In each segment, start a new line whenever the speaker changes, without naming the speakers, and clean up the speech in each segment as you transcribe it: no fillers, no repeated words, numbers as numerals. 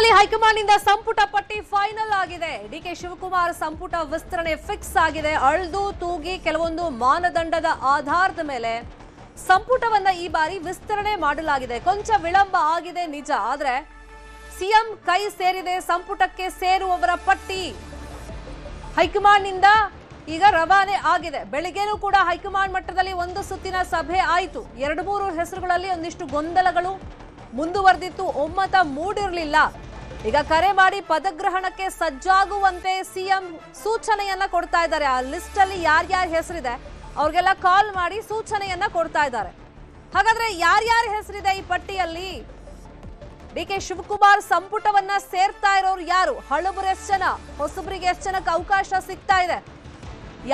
Finally high command ನಿಂದ ಸಂಪುಟ ಪಟ್ಟಿ ಫೈನಲ್ ಆಗಿದೆ. ಡಿಕೆ ಶಿವಕುಮಾರ್ ಸಂಪುಟ ವಿಸ್ತರಣೆ ಫಿಕ್ಸ್ ಆಗಿದೆ. ಅಳ್ದು ತೂಗಿ ಕೆಲವೊಂದು ಮಾನದಂಡದ ಆಧಾರದ ಮೇಲೆ ಸಂಪುಟವನ್ನ ಈ ಬಾರಿ ವಿಸ್ತರಣೆ ಮಾಡಲಾಗಿದೆ. ಕೊಂಚ ವಿಳಂಬ ಆಗಿದೆ ನಿಜ, ಆದ್ರೆ ಸಿಎಂ ಕೈ ಸೇರಿದೆ. ಸಂಪುಟಕ್ಕೆ ಸೇರುವವರ ಪಟ್ಟಿ ಹೈಕಮಾಂಡ್ ನಿಂದ ಈಗ ರವಾನೆ ಆಗಿದೆ. ಬೆಳಿಗ್ಗೆನೂ ಕೂಡ ಹೈಕಮಾಂಡ್ ಮಟ್ಟದಲ್ಲಿ ಒಂದು ಸುತ್ತಿನ ಸಭೆ ಆಯಿತು. 2-3 ಹೆಸರುಗಳಲ್ಲಿ ಒಂದಿಷ್ಟು ಗೊಂದಲಗಳು ಮುಂದುವರೆದಿತ್ತು, ಒಮ್ಮತ ಮೂಡಿರಲಿಲ್ಲ. ಈಗ ಕರೆ ಮಾಡಿ ಪದಗ್ರಹಣಕ್ಕೆ ಸಜ್ಜಾಗುವಂತೆ ಸಿಎಂ ಸೂಚನೆಯನ್ನ ಕೊಡ್ತಾ ಇದ್ದಾರೆ. ಆ ಲಿಸ್ಟ್ ಅಲ್ಲಿ ಯಾರ್ಯಾರ ಹೆಸರಿದೆ ಅವ್ರಿಗೆಲ್ಲ ಕಾಲ್ ಮಾಡಿ ಸೂಚನೆಯನ್ನ ಕೊಡ್ತಾ ಇದ್ದಾರೆ. ಹಾಗಾದ್ರೆ ಯಾರ್ಯಾರ ಹೆಸರಿದೆ ಈ ಪಟ್ಟಿಯಲ್ಲಿ? ಡಿಕೆ ಶಿವಕುಮಾರ್ ಸಂಪುಟವನ್ನ ಸೇರ್ತಾ ಇರೋರು ಯಾರು? ಹಳಬರು ಎಷ್ಟು ಜನ, ಹೊಸಬರಿಗೆ ಎಷ್ಟು ಜನಕ್ಕೆ ಅವಕಾಶ ಸಿಗ್ತಾ ಇದೆ?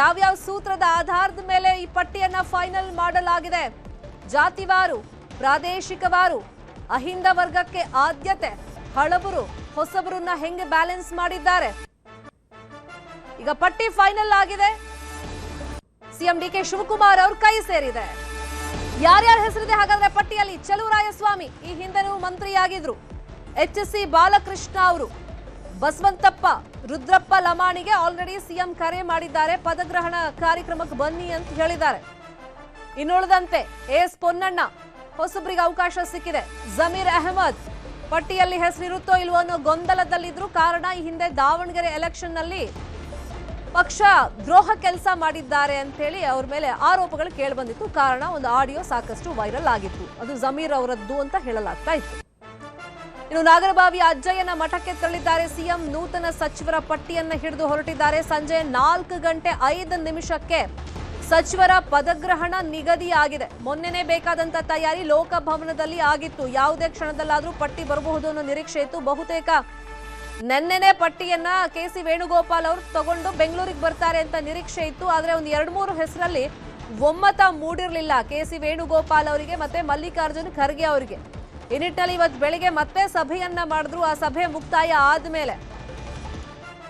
ಯಾವ್ಯಾವ ಸೂತ್ರದ ಆಧಾರದ ಮೇಲೆ ಈ ಪಟ್ಟಿಯನ್ನ ಫೈನಲ್ ಮಾಡಲಾಗಿದೆ? ಜಾತಿವಾರು, ಪ್ರಾದೇಶಿಕವಾರು, ಅಹಿಂದ ವರ್ಗಕ್ಕೆ ಆದ್ಯತೆ, ಹಳಬರು ಹೊಸಬರನ್ನ ಹೆಂಗೆ ಬ್ಯಾಲೆನ್ಸ್ ಮಾಡಿದ್ದಾರೆ? ಈಗ ಪಟ್ಟಿ ಫೈನಲ್ ಆಗಿದೆ. ಸಿಎಂ ಡಿಕೆ ಶಿವಕುಮಾರ್ ಅವ್ರ ಕೈ ಸೇರಿದೆ. ಯಾರ್ಯಾರ ಹೆಸರಿದೆ ಹಾಗಾದ್ರೆ ಪಟ್ಟಿಯಲ್ಲಿ? ಚಲುವರಾಯಸ್ವಾಮಿ ಈ ಹಿಂದೆನೂ ಮಂತ್ರಿಯಾಗಿದ್ರು. HC ಬಾಲಕೃಷ್ಣ ಅವರು, ಬಸವಂತಪ್ಪ, ರುದ್ರಪ್ಪ ಲಮಾಣಿಗೆ ಆಲ್ರೆಡಿ ಸಿಎಂ ಕರೆ ಮಾಡಿದ್ದಾರೆ. ಪದಗ್ರಹಣ ಕಾರ್ಯಕ್ರಮಕ್ಕೆ ಬನ್ನಿ ಅಂತ ಹೇಳಿದ್ದಾರೆ. ಇನ್ನುಳಿದಂತೆ ಎಸ್ ಪೊನ್ನಣ್ಣ, ಹೊಸಬರಿಗೆ ಅವಕಾಶ ಸಿಕ್ಕಿದೆ. ಜಮೀರ್ ಅಹಮದ್ ಪಟ್ಟಿಯಲ್ಲಿ ಹೆಸರಿರುತ್ತೋ ಇಲ್ವೋ ಅನ್ನೋ ಗೊಂದಲದಲ್ಲಿದ್ರು. ಕಾರಣ ಈ ಹಿಂದೆ ದಾವಣಗೆರೆ ಎಲೆಕ್ಷನ್ ನಲ್ಲಿ ಪಕ್ಷ ದ್ರೋಹ ಕೆಲಸ ಮಾಡಿದ್ದಾರೆ ಅಂತ ಹೇಳಿ ಅವ್ರ ಮೇಲೆ ಆರೋಪಗಳು ಕೇಳಿ ಬಂದಿತ್ತು. ಕಾರಣ ಒಂದು ಆಡಿಯೋ ಸಾಕಷ್ಟು ವೈರಲ್ ಆಗಿತ್ತು, ಅದು ಜಮೀರ್ ಅವರದ್ದು ಅಂತ ಹೇಳಲಾಗ್ತಾ ಇತ್ತು. ಇನ್ನು ನಾಗರಬಾವಿ ಅಜ್ಜಯ್ಯನ ಮಠಕ್ಕೆ ತೆರಳಿದ್ದಾರೆ ಸಿಎಂ. ನೂತನ ಸಚಿವರ ಪಟ್ಟಿಯನ್ನ ಹಿಡಿದು ಹೊರಟಿದ್ದಾರೆ. ಸಂಜೆ 4:05 ಸಚಿವರ ಪದಗ್ರಹಣ ನಿಗದಿಯಾಗಿದೆ. ಮೊನ್ನೆನೇ ಬೇಕಾದಂತ ತಯಾರಿ ಲೋಕಭವನದಲ್ಲಿ ಆಗಿತ್ತು. ಯಾವುದೇ ಕ್ಷಣದಲ್ಲಾದ್ರೂ ಪಟ್ಟಿ ಬರಬಹುದು ಅನ್ನೋ ನಿರೀಕ್ಷೆ ಇತ್ತು. ಬಹುತೇಕ ನೆನ್ನೆನೇ ಪಟ್ಟಿಯನ್ನ KC ವೇಣುಗೋಪಾಲ್ ಅವರು ತಗೊಂಡು ಬೆಂಗಳೂರಿಗೆ ಬರ್ತಾರೆ ಅಂತ ನಿರೀಕ್ಷೆ ಇತ್ತು. ಆದ್ರೆ ಒಂದು 2-3 ಹೆಸರಲ್ಲಿ ಒಮ್ಮತ ಮೂಡಿರಲಿಲ್ಲ KC ವೇಣುಗೋಪಾಲ್ ಅವರಿಗೆ ಮತ್ತೆ ಮಲ್ಲಿಕಾರ್ಜುನ್ ಖರ್ಗೆ ಅವರಿಗೆ. ಈ ನಿಟ್ಟಿನಲ್ಲಿ ಇವತ್ತು ಬೆಳಿಗ್ಗೆ ಮತ್ತೆ ಸಭೆಯನ್ನ ಮಾಡಿದ್ರು. ಆ ಸಭೆ ಮುಕ್ತಾಯ ಆದ್ಮೇಲೆ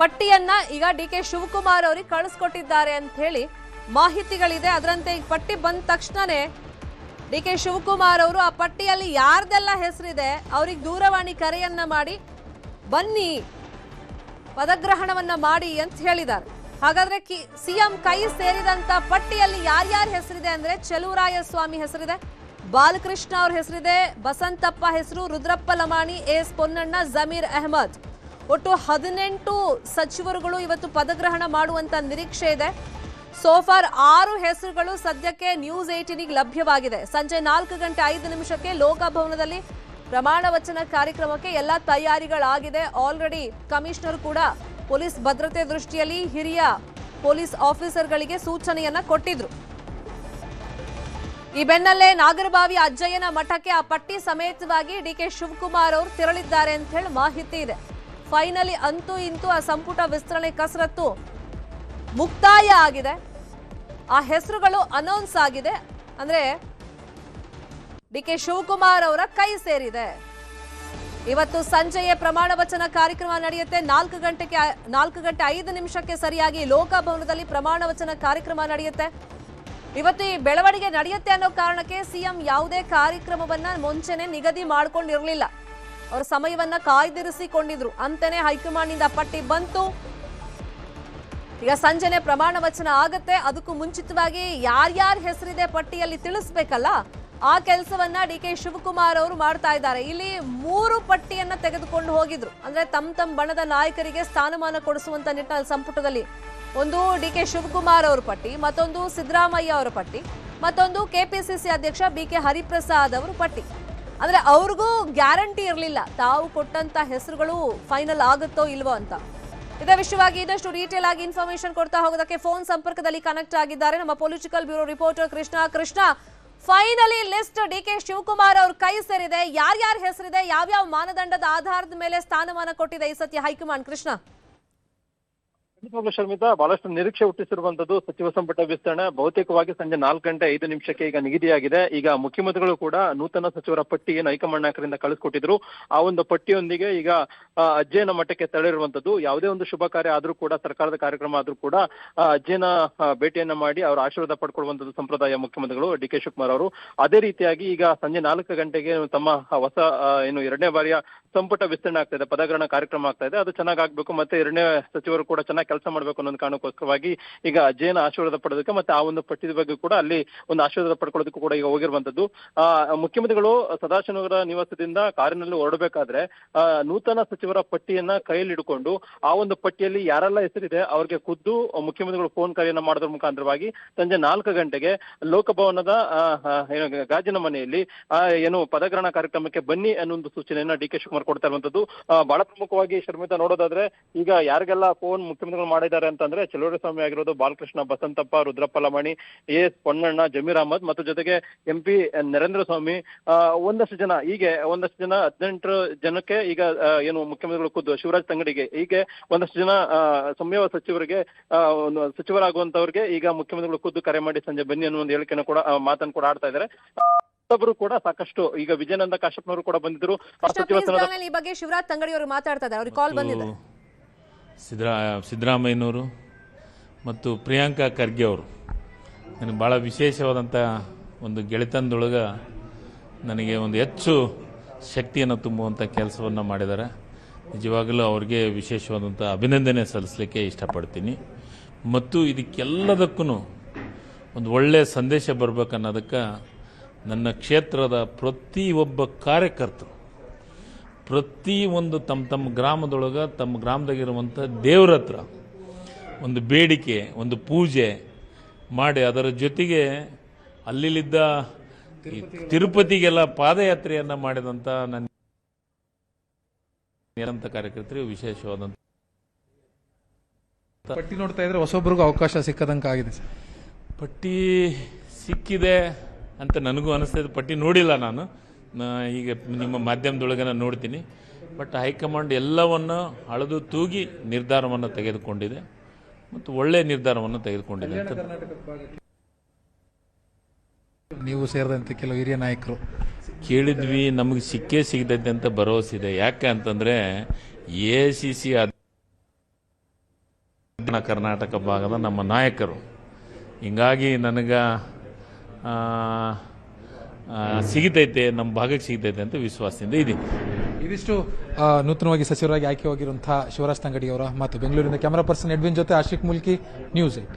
ಪಟ್ಟಿಯನ್ನ ಈಗ ಡಿಕೆ ಶಿವಕುಮಾರ್ ಅವರಿಗೆ ಕಳಿಸ್ಕೊಟ್ಟಿದ್ದಾರೆ ಅಂತ ಹೇಳಿ ಮಾಹಿತಿಗಳಿದೆ. ಅದರಂತೆ ಈಗ ಪಟ್ಟಿ ಬಂದ ತಕ್ಷಣನೇ ಡಿಕೆ ಶಿವಕುಮಾರ್ ಅವರು ಆ ಪಟ್ಟಿಯಲ್ಲಿ ಯಾರ್ದೆಲ್ಲ ಹೆಸರಿದೆ ಅವ್ರಿಗೆ ದೂರವಾಣಿ ಕರೆಯನ್ನ ಮಾಡಿ ಬನ್ನಿ ಪದಗ್ರಹಣವನ್ನ ಮಾಡಿ ಅಂತ ಹೇಳಿದ್ದಾರೆ. ಹಾಗಾದ್ರೆ ಸಿಎಂ ಕೈ ಸೇರಿದಂತ ಪಟ್ಟಿಯಲ್ಲಿ ಯಾರ್ಯಾರ ಹೆಸರಿದೆ ಅಂದ್ರೆ ಚಲುವರಾಯಸ್ವಾಮಿ ಹೆಸರಿದೆ, ಬಾಲಕೃಷ್ಣ ಅವ್ರ ಹೆಸರಿದೆ, ಬಸಂತಪ್ಪ ಹೆಸರು, ರುದ್ರಪ್ಪ ಲಮಾಣಿ, ಎಸ್ ಪೊನ್ನಣ್ಣ, ಜಮೀರ್ ಅಹಮದ್. ಒಟ್ಟು 18 ಸಚಿವರುಗಳು ಇವತ್ತು ಪದಗ್ರಹಣ ಮಾಡುವಂತ ನಿರೀಕ್ಷೆ ಇದೆ. ಸೋಫಾರ್ 6 ಹೆಸರುಗಳು ಸದ್ಯಕ್ಕೆ ನ್ಯೂಸ್ 18ಗೆ ಲಭ್ಯವಾಗಿದೆ. ಸಂಜೆ 4:05 ಲೋಕಭವನದಲ್ಲಿ ಪ್ರಮಾಣ ವಚನ ಕಾರ್ಯಕ್ರಮಕ್ಕೆ ಎಲ್ಲ ತಯಾರಿಗಳಾಗಿದೆ. ಆಲ್ರೆಡಿ ಕಮಿಷನರ್ ಕೂಡ ಪೊಲೀಸ್ ಭದ್ರತೆ ದೃಷ್ಟಿಯಲ್ಲಿ ಹಿರಿಯ ಪೊಲೀಸ್ ಆಫೀಸರ್ಗಳಿಗೆ ಸೂಚನೆಯನ್ನ ಕೊಟ್ಟಿದ್ರು. ಈ ಬೆನ್ನಲ್ಲೇ ನಾಗರಬಾವಿ ಅಜ್ಜಯ್ಯನ ಮಠಕ್ಕೆ ಆ ಪಟ್ಟಿ ಸಮೇತವಾಗಿ ಡಿಕೆ ಶಿವಕುಮಾರ್ ಅವರು ತೆರಳಿದ್ದಾರೆ ಅಂತ ಹೇಳಿ ಮಾಹಿತಿ ಇದೆ. ಫೈನಲಿ ಅಂತೂ ಇಂತೂ ಆ ಸಂಪುಟ ವಿಸ್ತರಣೆ ಕಸರತ್ತು ಮುಕ್ತಾಯ ಆಗಿದೆ. ಆ ಹೆಸರುಗಳು ಅನೌನ್ಸ್ ಆಗಿದೆ. ಅಂದ್ರೆ ಡಿಕೆ ಶಿವಕುಮಾರ್ ಅವರ ಕೈ ಸೇರಿದೆ. ಇವತ್ತು ಸಂಜೆಯೇ ಪ್ರಮಾಣ ವಚನ ಕಾರ್ಯಕ್ರಮ ನಡೆಯುತ್ತೆ. 4:05 ಸರಿಯಾಗಿ ಲೋಕಭವನದಲ್ಲಿ ಪ್ರಮಾಣ ವಚನ ಕಾರ್ಯಕ್ರಮ ನಡೆಯುತ್ತೆ. ಇವತ್ತು ಈ ಬೆಳವಣಿಗೆ ನಡೆಯುತ್ತೆ ಅನ್ನೋ ಕಾರಣಕ್ಕೆ ಸಿಎಂ ಯಾವುದೇ ಕಾರ್ಯಕ್ರಮವನ್ನ ಮುಂಚೆನೆ ನಿಗದಿ ಮಾಡ್ಕೊಂಡಿರ್ಲಿಲ್ಲ. ಅವರ ಸಮಯವನ್ನ ಕಾಯ್ದಿರಿಸಿಕೊಂಡಿದ್ರು. ಅಂತಾನೆ ಹೈಕಮಾಂಡ್ ನಿಂದ ಪಟ್ಟಿ ಬಂತು. ಈಗ ಸಂಜೆನೆ ಪ್ರಮಾಣ ವಚನ ಆಗತ್ತೆ. ಅದಕ್ಕೂ ಮುಂಚಿತವಾಗಿ ಯಾರ್ಯಾರ ಹೆಸರಿದೆ ಪಟ್ಟಿಯಲ್ಲಿ ತಿಳಿಸ್ಬೇಕಲ್ಲ, ಆ ಕೆಲಸವನ್ನ ಡಿಕೆ ಶಿವಕುಮಾರ್ ಅವರು ಮಾಡ್ತಾ ಇದ್ದಾರೆ. ಇಲ್ಲಿ 3 ಪಟ್ಟಿಯನ್ನ ತೆಗೆದುಕೊಂಡು ಹೋಗಿದ್ರು. ಅಂದ್ರೆ ತಮ್ಮ ಬಣದ ನಾಯಕರಿಗೆ ಸ್ಥಾನಮಾನ ಕೊಡಿಸುವಂತ ನಿಟ್ಟಿನಲ್ಲಿ ಸಂಪುಟದಲ್ಲಿ ಒಂದು ಡಿಕೆ ಶಿವಕುಮಾರ್ ಅವರ ಪಟ್ಟಿ, ಮತ್ತೊಂದು ಸಿದ್ದರಾಮಯ್ಯ ಅವರ ಪಟ್ಟಿ, ಮತ್ತೊಂದು KPCC ಅಧ್ಯಕ್ಷ BK ಹರಿಪ್ರಸಾದ್ ಅವರ ಪಟ್ಟಿ. ಅಂದ್ರೆ ಅವ್ರಿಗೂ ಗ್ಯಾರಂಟಿ ಇರಲಿಲ್ಲ ತಾವು ಕೊಟ್ಟಂತ ಹೆಸರುಗಳು ಫೈನಲ್ ಆಗುತ್ತೋ ಇಲ್ವೋ ಅಂತ. ಇದೇ ವಿಷಯವಾಗಿ ಇನ್ನಷ್ಟು ಡೀಟೇಲ್ ಆಗಿ ಇನ್ಫಾರ್ಮೇಶನ್ ಕೊಡ್ತಾ ಹೋಗೋದಕ್ಕೆ ಫೋನ್ ಸಂಪರ್ಕದಲ್ಲಿ ಕನೆಕ್ಟ್ ಆಗಿದ್ದಾರೆ ನಮ್ಮ political bureau reporter Krishna. Finally list DK Shivakumar ಅವ್ರ ಕೈ ಸೇರಿದೆ. ಯಾರ್ಯಾರ ಹೆಸರಿದೆ, ಯಾವ್ಯಾವ ಮಾನದಂಡದ ಆಧಾರದ ಮೇಲೆ ಸ್ಥಾನಮಾನ ಕೊಟ್ಟಿದೆ ಈ ಸತ್ಯ ಹೈಕಮಾಂಡ್? ಕೃಷ್ಣ.
ಶರ್ಮಿತಾ, ಬಹಳಷ್ಟು ನಿರೀಕ್ಷೆ ಹುಟ್ಟಿಸಿರುವಂತದ್ದು ಸಚಿವ ಸಂಪುಟ ವಿಸ್ತರಣೆ ಬಹುತೇಕವಾಗಿ ಸಂಜೆ 4:05 ಈಗ ನಿಗದಿಯಾಗಿದೆ. ಈಗ ಮುಖ್ಯಮಂತ್ರಿಗಳು ಕೂಡ ನೂತನ ಸಚಿವರ ಪಟ್ಟಿ ಏನು ಹೈಕಮಾಂಡ್ ನಾಯಕರಿಂದ ಕಳಿಸ್ಕೊಟ್ಟಿದ್ರು, ಆ ಒಂದು ಪಟ್ಟಿಯೊಂದಿಗೆ ಈಗ ಅಜ್ಜಯ್ಯನ ಮಠಕ್ಕೆ ತೆರಳಿರುವಂತದ್ದು. ಯಾವುದೇ ಒಂದು ಶುಭ ಕಾರ್ಯ ಆದ್ರೂ ಕೂಡ, ಸರ್ಕಾರದ ಕಾರ್ಯಕ್ರಮ ಆದ್ರೂ ಕೂಡ ಅಜ್ಜಯ್ಯನ ಭೇಟಿಯನ್ನ ಮಾಡಿ ಅವರ ಆಶೀರ್ವಾದ ಪಡ್ಕೊಳ್ಳುವಂತದ್ದು ಸಂಪ್ರದಾಯ ಮುಖ್ಯಮಂತ್ರಿಗಳು ಡಿ ಕೆ ಶಿವಕುಮಾರ್ ಅವರು. ಅದೇ ರೀತಿಯಾಗಿ ಈಗ ಸಂಜೆ 4 ಗಂಟೆಗೆ ತಮ್ಮ ಹೊಸ 2ನೇ ಬಾರಿಯ ಸಂಪುಟ ವಿಸ್ತರಣೆ ಆಗ್ತಾ ಇದೆ, ಪದಗ್ರಹಣ ಕಾರ್ಯಕ್ರಮ ಆಗ್ತಾ ಇದೆ. ಅದು ಚೆನ್ನಾಗಿ ಆಗ್ಬೇಕು, ಮತ್ತೆ 2ನೇ ಸಚಿವರು ಕೂಡ ಚೆನ್ನಾಗಿ ಕೆಲಸ ಮಾಡ್ಬೇಕು ಅನ್ನೋ ಕಾರಣಕ್ಕೋಸ್ಕರವಾಗಿ ಈಗ ಅಜ್ಜಯ್ಯನ ಆಶೀರ್ವಾದ ಪಡೆದಕ್ಕೆ ಮತ್ತೆ ಆ ಒಂದು ಪಟ್ಟಿದ ಬಗ್ಗೆ ಕೂಡ ಅಲ್ಲಿ ಒಂದು ಆಶೀರ್ವಾದ ಪಡ್ಕೊಳ್ಳೋದಕ್ಕೂ ಕೂಡ ಈಗ ಹೋಗಿರುವಂತದ್ದು. ಮುಖ್ಯಮಂತ್ರಿಗಳು ಸದಾಶಿವನಗರ ನಿವಾಸದಿಂದ ಕಾರಿನಲ್ಲಿ ಹೊರಡಬೇಕಾದ್ರೆ ನೂತನ ಸಚಿವರ ಪಟ್ಟಿಯನ್ನ ಕೈಯಲ್ಲಿ ಹಿಡ್ಕೊಂಡು ಆ ಒಂದು ಪಟ್ಟಿಯಲ್ಲಿ ಯಾರೆಲ್ಲ ಹೆಸರಿದೆ ಅವ್ರಿಗೆ ಖುದ್ದು ಮುಖ್ಯಮಂತ್ರಿಗಳು ಫೋನ್ ಕರೆಯನ್ನ ಮಾಡೋದ್ರ ಮುಖಾಂತರವಾಗಿ ಸಂಜೆ 4 ಗಂಟೆಗೆ ಲೋಕಭವನದ ಗಾಜಿನ ಮನೆಯಲ್ಲಿ ಪದಗ್ರಹಣ ಕಾರ್ಯಕ್ರಮಕ್ಕೆ ಬನ್ನಿ ಅನ್ನೋ ಒಂದು ಸೂಚನೆಯನ್ನ ಡಿ ಕೆ ಶಿವಕುಮಾರ್ ಕೊಡ್ತಾ ಇರುವಂತದ್ದು. ಬಹಳ ಪ್ರಮುಖವಾಗಿ ಶರ್ಮಿತಾ ನೋಡೋದಾದ್ರೆ ಈಗ ಯಾರಿಗೆಲ್ಲ ಫೋನ್ ಮುಖ್ಯಮಂತ್ರಿಗಳು ಮಾಡಿದ್ದಾರೆ ಅಂತಂದ್ರೆ ಚಲುವರಾಯ ಸ್ವಾಮಿ ಆಗಿರೋದು, ಬಾಲಕೃಷ್ಣ, ಬಸಂತಪ್ಪ, ರುದ್ರಪ್ಪ ಲಮಾಣಿ, ಎಸ್ ಪೊನ್ನಣ್ಣ, ಜಮೀರ್ ಅಹಮದ್ ಮತ್ತು ಜೊತೆಗೆ MP ನರೇಂದ್ರ ಸ್ವಾಮಿ, ಒಂದಷ್ಟು ಜನ 18 ಜನಕ್ಕೆ ಈಗ ಮುಖ್ಯಮಂತ್ರಿಗಳು ಖುದ್ದು ಶಿವರಾಜ್ ತಂಗಡಿಗೆ ಹೀಗೆ ಒಂದಷ್ಟು ಜನ ಸಂಯಮ ಸಚಿವರಿಗೆ ಸಚಿವರಾಗುವಂತವ್ರಿಗೆ ಈಗ ಮುಖ್ಯಮಂತ್ರಿಗಳು ಖುದ್ದು ಕರೆ ಮಾಡಿ ಸಂಜೆ ಬನ್ನಿ ಅನ್ನೋ ಒಂದು ಹೇಳಿಕೆಯನ್ನು ಕೂಡ ಮಾತನ್ನು ಕೂಡ ಆಡ್ತಾ ಇದ್ದಾರೆ. ಮತ್ತೊಬ್ಬರು ಕೂಡ ಸಾಕಷ್ಟು ಈಗ ವಿಜಯನಂದ ಕಾಶ್ಯಪ್ನವರು ಕೂಡ ಬಂದಿದ್ರು.
ಈ ಬಗ್ಗೆ ಶಿವರಾಜ್ ತಂಗಡಿ ಅವರು ಮಾತಾಡ್ತಾ ಇದ್ದಾರೆ, ಅವ್ರಿಗೆ ಕಾಲ್ ಬಂದಿದೆ.
ಸಿದ್ದರಾಮಯ್ಯನವರು ಮತ್ತು ಪ್ರಿಯಾಂಕಾ ಖರ್ಗೆ ಅವರು ನನಗೆ ಭಾಳ ವಿಶೇಷವಾದಂಥ ಒಂದು ಗೆಳೆತನದೊಳಗೆ ನನಗೆ ಒಂದು ಹೆಚ್ಚು ಶಕ್ತಿಯನ್ನು ತುಂಬುವಂಥ ಕೆಲಸವನ್ನು ಮಾಡಿದ್ದಾರೆ. ನಿಜವಾಗಲೂ ಅವ್ರಿಗೆ ವಿಶೇಷವಾದಂಥ ಅಭಿನಂದನೆ ಸಲ್ಲಿಸಲಿಕ್ಕೆ ಇಷ್ಟಪಡ್ತೀನಿ. ಮತ್ತು ಇದಕ್ಕೆಲ್ಲದಕ್ಕೂ ಒಂದು ಒಳ್ಳೆಯ ಸಂದೇಶ ಬರಬೇಕನ್ನೋದಕ್ಕೆ ನನ್ನ ಕ್ಷೇತ್ರದ ಪ್ರತಿಯೊಬ್ಬ ಕಾರ್ಯಕರ್ತರು ಪ್ರತಿಯೊಂದು ತಮ್ಮ ಗ್ರಾಮದೊಳಗೆ ತಮ್ಮ ಗ್ರಾಮದಾಗಿರುವಂಥ ದೇವ್ರ ಹತ್ರ ಒಂದು ಬೇಡಿಕೆ, ಒಂದು ಪೂಜೆ ಮಾಡಿ ಅದರ ಜೊತೆಗೆ ಅಲ್ಲಿದ್ದ ತಿರುಪತಿಗೆಲ್ಲ ಪಾದಯಾತ್ರೆಯನ್ನು ಮಾಡಿದಂಥ ನನ್ನ ಕಾರ್ಯಕರ್ತರಿಗೆ ವಿಶೇಷವಾದಂಥ
ಪಟ್ಟಿ ನೋಡ್ತಾ ಇದ್ರೆ ಹೊಸೊಬ್ಬರಿಗೂ ಅವಕಾಶ ಸಿಕ್ಕದಂಗೆ ಸರ್.
ಪಟ್ಟಿ ಸಿಕ್ಕಿದೆ ಅಂತ ನನಗೂ ಅನಿಸ್ತಿದೆ. ಪಟ್ಟಿ ನೋಡಿಲ್ಲ ನಾನು, ಈಗ ನಿಮ್ಮ ಮಾಧ್ಯಮದೊಳಗೆ ನಾನು ನೋಡ್ತೀನಿ. ಬಟ್ ಹೈಕಮಾಂಡ್ ಎಲ್ಲವನ್ನು ಅಳೆದು ತೂಗಿ ನಿರ್ಧಾರವನ್ನು ತೆಗೆದುಕೊಂಡಿದೆ ಮತ್ತು ಒಳ್ಳೆಯ ನಿರ್ಧಾರವನ್ನು ತೆಗೆದುಕೊಂಡಿದೆ ಅಂತ.
ನೀವು ಸೇರಿದಂತೆ ಕೆಲವು ಹಿರಿಯ ನಾಯಕರು
ಕೇಳಿದ್ವಿ, ನಮಗೆ ಸಿಕ್ಕೇ ಸಿಗತೈತೆ ಅಂತ ಭರವಸೆ ಇದೆ. ಯಾಕೆ ಅಂತಂದರೆ AICC ಕರ್ನಾಟಕ ಭಾಗದ ನಮ್ಮ ನಾಯಕರು, ಹಿಂಗಾಗಿ ನನಗೆ ಸಿಗತೈತೆ, ನಮ್ಮ ಭಾಗಕ್ಕೆ ಸಿಗತೈತೆ ಅಂತ ವಿಶ್ವಾಸದಿಂದ ಇದ್ದೀನಿ.
ಇದಿಷ್ಟು ನೂತನವಾಗಿ ಸಚಿವರಾಗಿ ಆಯ್ಕೆ ಹೋಗಿರುವಂತಹ ಶಿವರಾಜ್ ತಂಗಡಿ ಅವರ ಮಾತು. ಬೆಂಗಳೂರಿನ ಕ್ಯಾಮರಾ ಪರ್ಸನ್ ಎಡ್ವಿನ್ ಜೊತೆ ಆಶಿಕ್ ಮುಲ್ಕಿ, ನ್ಯೂಸ್ 8.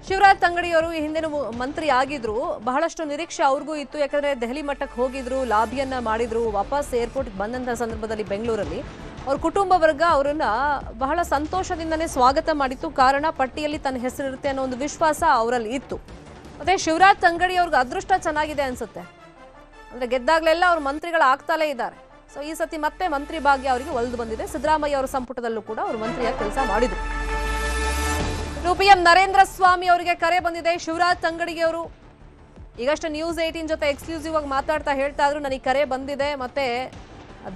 ಶಿವರಾಜ್ ತಂಗಡಿ ಅವರು ಈ ಹಿಂದಿನ ಮಂತ್ರಿ ಆಗಿದ್ರು, ಬಹಳಷ್ಟು ನಿರೀಕ್ಷೆ ಅವ್ರಿಗೂ ಇತ್ತು. ಯಾಕಂದ್ರೆ ದೆಹಲಿ ಮಟ್ಟಕ್ಕೆ ಹೋಗಿದ್ರು, ಲಾಬಿಯನ್ನ ಮಾಡಿದ್ರು, ವಾಪಸ್ ಏರ್ಪೋರ್ಟ್ ಬಂದಂತಹ ಸಂದರ್ಭದಲ್ಲಿ ಬೆಂಗಳೂರಲ್ಲಿ ಅವ್ರ ಕುಟುಂಬ ವರ್ಗ ಅವರನ್ನ ಬಹಳ ಸಂತೋಷದಿಂದನೇ ಸ್ವಾಗತ ಮಾಡಿತ್ತು. ಕಾರಣ ಪಟ್ಟಿಯಲ್ಲಿ ತನ್ನ ಹೆಸರಿರುತ್ತೆ ಅನ್ನೋ ಒಂದು ವಿಶ್ವಾಸ ಅವರಲ್ಲಿ ಇತ್ತು. ಮತ್ತೆ ಶಿವರಾಜ್ ತಂಗಡಿ ಅವ್ರಿಗೆ ಅದೃಷ್ಟ ಚೆನ್ನಾಗಿದೆ ಅನ್ಸುತ್ತೆ. ಅಂದ್ರೆ ಗೆದ್ದಾಗ್ಲೆಲ್ಲ ಅವ್ರು ಮಂತ್ರಿಗಳಾಗ್ತಾಲೇ ಇದ್ದಾರೆ. ಸೊ ಈ ಸತಿ ಮತ್ತೆ ಮಂತ್ರಿ ಭಾಗ್ಯ ಅವರಿಗೆ ಒಲ್ದು ಬಂದಿದೆ. ಸಿದ್ದರಾಮಯ್ಯ ಅವರ ಸಂಪುಟದಲ್ಲೂ ಕೂಡ ಅವರು ಮಂತ್ರಿಯಾಗಿ ಕೆಲಸ ಮಾಡಿದ್ರು. PM ನರೇಂದ್ರ ಸ್ವಾಮಿ ಅವರಿಗೆ ಕರೆ ಬಂದಿದೆ. ಶಿವರಾಜ್ ತಂಗಡಿಗೆ ಅವರು ಈಗಷ್ಟೇ ನ್ಯೂಸ್ 18 ಜೊತೆ ಎಕ್ಸ್ಕ್ಲೂಸಿವ್ ಆಗಿ ಮಾತಾಡ್ತಾ ಹೇಳ್ತಾ ಇದ್ರು, ನನಗೆ ಕರೆ ಬಂದಿದೆ, ಮತ್ತೆ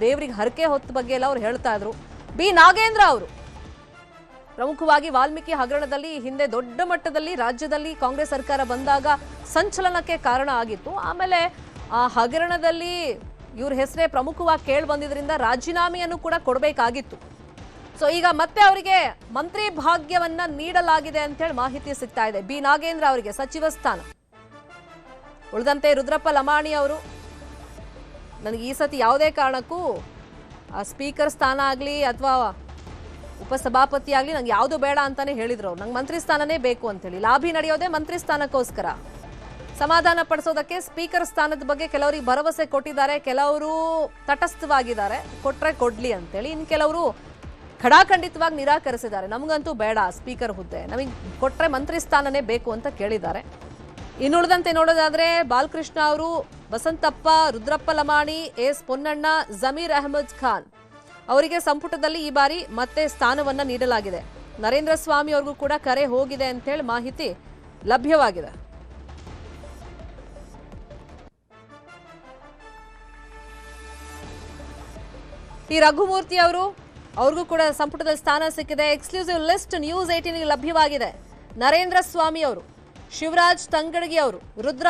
ದೇವರಿಗೆ ಹರಕೆ ಹೊತ್ತ ಬಗ್ಗೆ ಎಲ್ಲ ಅವ್ರು ಹೇಳ್ತಾ ಇದ್ರು. ಬಿ ನಾಗೇಂದ್ರ ಅವರು ಪ್ರಮುಖವಾಗಿ ವಾಲ್ಮೀಕಿ ಹಗರಣದಲ್ಲಿ ಹಿಂದೆ ದೊಡ್ಡ ಮಟ್ಟದಲ್ಲಿ ರಾಜ್ಯದಲ್ಲಿ ಕಾಂಗ್ರೆಸ್ ಸರ್ಕಾರ ಬಂದಾಗ ಸಂಚಲನಕ್ಕೆ ಕಾರಣ ಆಗಿತ್ತು. ಆಮೇಲೆ ಆ ಹಗರಣದಲ್ಲಿ ಇವ್ರ ಹೆಸರೇ ಪ್ರಮುಖವಾಗಿ ಕೇಳಿ ಬಂದಿದ್ರಿಂದ ರಾಜೀನಾಮೆಯನ್ನು ಕೂಡ ಕೊಡಬೇಕಾಗಿತ್ತು. ಸೊ ಈಗ ಮತ್ತೆ ಅವರಿಗೆ ಮಂತ್ರಿ ಭಾಗ್ಯವನ್ನ ನೀಡಲಾಗಿದೆ ಅಂತ ಹೇಳಿ ಮಾಹಿತಿ ಸಿಗ್ತಾ ಇದೆ. ಬಿ ನಾಗೇಂದ್ರ ಅವರಿಗೆ ಸಚಿವ ಸ್ಥಾನ. ಉಳಿದಂತೆ ರುದ್ರಪ್ಪ ಲಮಾಣಿ ಅವರು ನನಗೆ ಈ ಸತಿ ಯಾವುದೇ ಕಾರಣಕ್ಕೂ ಸ್ಪೀಕರ್ ಸ್ಥಾನ ಆಗಲಿ ಅಥವಾ ಉಪಸಭಾಪತಿ ಆಗಲಿ ನಂಗೆ ಯಾವುದು ಬೇಡ ಅಂತಾನೆ ಹೇಳಿದ್ರು. ಅವ್ರು ನಂಗೆ ಮಂತ್ರಿ ಸ್ಥಾನನೇ ಬೇಕು ಅಂತೇಳಿ. ಲಾಭಿ ನಡೆಯೋದೇ ಮಂತ್ರಿ ಸ್ಥಾನಕ್ಕೋಸ್ಕರ. ಸಮಾಧಾನ ಪಡಿಸೋದಕ್ಕೆ ಸ್ಪೀಕರ್ ಸ್ಥಾನದ ಬಗ್ಗೆ ಕೆಲವರಿಗೆ ಭರವಸೆ ಕೊಟ್ಟಿದ್ದಾರೆ, ಕೆಲವರು ತಟಸ್ಥವಾಗಿದ್ದಾರೆ, ಕೊಟ್ರೆ ಕೊಡ್ಲಿ ಅಂತೇಳಿ. ಇನ್ನು ಕೆಲವರು ಖಡಾಖಂಡಿತವಾಗಿ ನಿರಾಕರಿಸಿದ್ದಾರೆ. ನಮಗಂತೂ ಬೇಡ ಸ್ಪೀಕರ್ ಹುದ್ದೆ, ನಮಗೆ ಕೊಟ್ರೆ ಮಂತ್ರಿ ಸ್ಥಾನನೇ ಬೇಕು ಅಂತ ಕೇಳಿದ್ದಾರೆ. ಇನ್ನುಳಿದಂತೆ ನೋಡೋದಾದ್ರೆ ಬಾಲಕೃಷ್ಣ ಅವರು, ಬಸಂತಪ್ಪ, ರುದ್ರಪ್ಪ ಲಮಾಣಿ, ಎಸ್ ಪೊನ್ನಣ್ಣ, ಜಮೀರ್ ಅಹಮದ್ ಖಾನ್ ಅವರಿಗೆ ಸಂಪುಟದಲ್ಲಿ ಈ ಬಾರಿ ಮತ್ತೆ ಸ್ಥಾನವನ್ನ ನೀಡಲಾಗಿದೆ. ನರೇಂದ್ರ ಸ್ವಾಮಿ ಅವ್ರಿಗೂ ಕೂಡ ಕರೆ ಹೋಗಿದೆ ಅಂತ ಹೇಳಿ ಮಾಹಿತಿ ಲಭ್ಯವಾಗಿದೆ. ಟಿ ರಘುಮೂರ್ತಿ ಅವ್ರಿಗೂ ಕೂಡ ಸಂಪುಟದಲ್ಲಿ ಸ್ಥಾನ ಸಿಕ್ಕಿದೆ. ಎಕ್ಸ್ಕ್ಲೂಸಿವ್ ಲಿಸ್ಟ್ ನ್ಯೂಸ್ 18 ಲಭ್ಯವಾಗಿದೆ. ನರೇಂದ್ರ ಸ್ವಾಮಿ ಅವರು, ಶಿವರಾಜ್ ತಂಗಡಗಿ ಅವರು, ರುದ್ರ